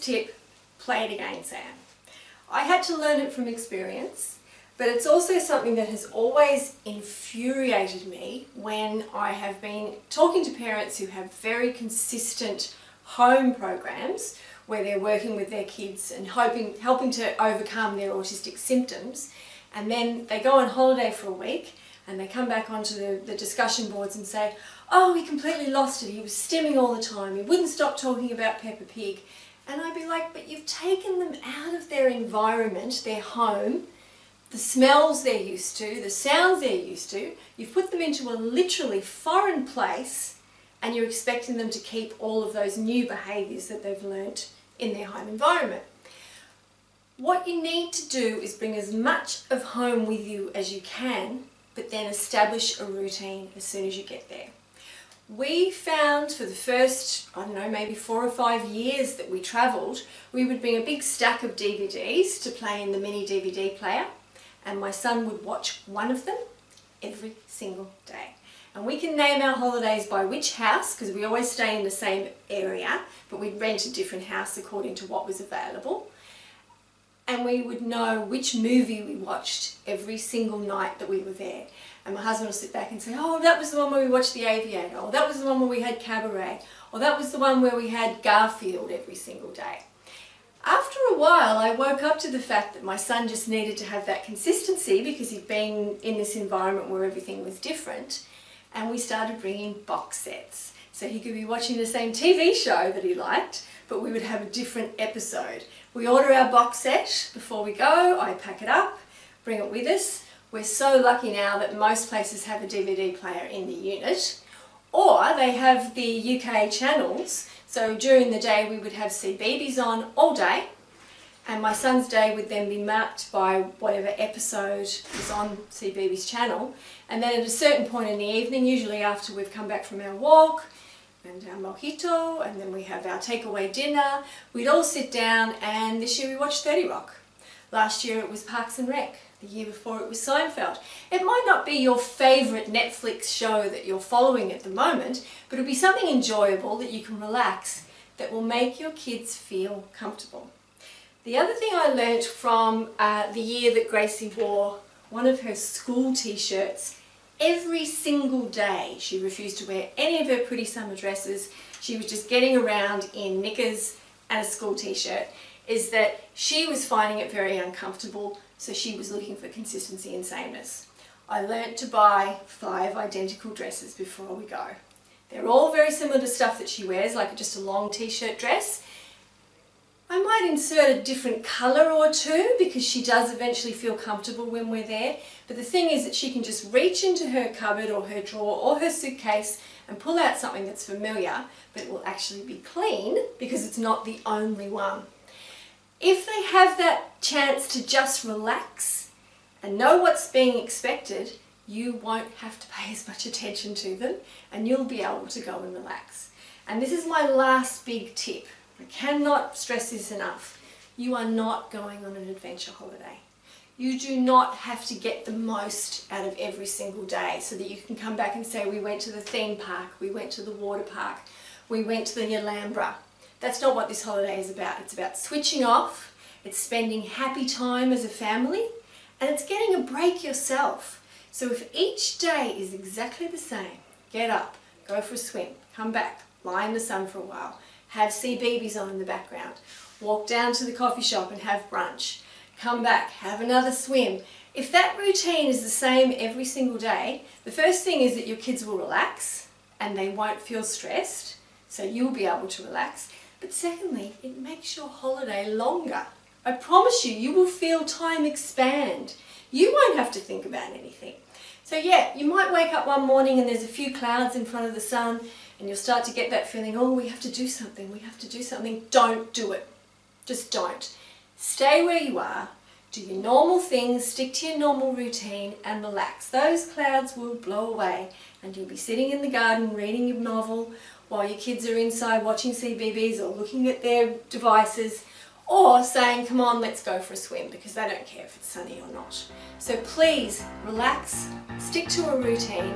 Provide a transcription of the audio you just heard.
tip, play it again, Sam. I had to learn it from experience, but it's also something that has always infuriated me when I have been talking to parents who have very consistent home programs where they're working with their kids and helping to overcome their autistic symptoms, and then they go on holiday for a week and they come back onto the discussion boards and say, oh, he completely lost it, he was stimming all the time, he wouldn't stop talking about Peppa Pig. And I'd be like, but you've taken them out of their environment, their home, the smells they're used to, the sounds they're used to, you've put them into a literally foreign place, and you're expecting them to keep all of those new behaviours that they've learnt in their home environment. What you need to do is bring as much of home with you as you can, but then establish a routine as soon as you get there. We found for the first, I don't know, maybe 4 or 5 years that we travelled, we would bring a big stack of DVDs to play in the mini DVD player, and my son would watch one of them every single day. And we can name our holidays by which house, because we always stay in the same area, but we'd rent a different house according to what was available. And we would know which movie we watched every single night that we were there. And my husband will sit back and say, oh, that was the one where we watched The Aviator, or that was the one where we had Cabaret, or that was the one where we had Garfield every single day. After a while, I woke up to the fact that my son just needed to have that consistency because he'd been in this environment where everything was different, and we started bringing box sets. So he could be watching the same TV show that he liked, but we would have a different episode. We order our box set before we go, I pack it up, bring it with us. We're so lucky now that most places have a DVD player in the unit, or they have the UK channels. So during the day we would have CBeebies on all day, and my son's day would then be marked by whatever episode is on CBeebies channel. And then at a certain point in the evening, usually after we've come back from our walk and our mojito, and then we have our takeaway dinner, we'd all sit down, and this year we watched 30 Rock. Last year it was Parks and Rec. The year before it was Seinfeld. It might not be your favourite Netflix show that you're following at the moment, but it'll be something enjoyable that you can relax, that will make your kids feel comfortable. The other thing I learnt from the year that Gracie wore one of her school t-shirts every single day. She refused to wear any of her pretty summer dresses. She was just getting around in knickers and a school t-shirt, is that she was finding it very uncomfortable, so she was looking for consistency and sameness. I learnt to buy 5 identical dresses before we go. They're all very similar to stuff that she wears, like just a long t-shirt dress. I might insert a different colour or two because she does eventually feel comfortable when we're there, but the thing is that she can just reach into her cupboard or her drawer or her suitcase and pull out something that's familiar, but it will actually be clean because it's not the only one. If they have that chance to just relax and know what's being expected, you won't have to pay as much attention to them, and you'll be able to go and relax. And this is my last big tip. I cannot stress this enough. You are not going on an adventure holiday. You do not have to get the most out of every single day so that you can come back and say, we went to the theme park, we went to the water park, we went to the Alhambra. That's not what this holiday is about. It's about switching off, it's spending happy time as a family, and it's getting a break yourself. So if each day is exactly the same, get up, go for a swim, come back, lie in the sun for a while, have CBeebies on in the background, walk down to the coffee shop and have brunch, come back, have another swim. If that routine is the same every single day, the first thing is that your kids will relax and they won't feel stressed, so you'll be able to relax. But secondly, it makes your holiday longer. I promise you, you will feel time expand. You won't have to think about anything. So yeah, you might wake up one morning and there's a few clouds in front of the sun, and you'll start to get that feeling, oh, we have to do something, we have to do something. Don't do it. Just don't. Stay where you are, do your normal things, stick to your normal routine and relax. Those clouds will blow away and you'll be sitting in the garden reading your novel while your kids are inside watching CBeebies or looking at their devices, or saying, come on, let's go for a swim, because they don't care if it's sunny or not. So please relax, stick to a routine,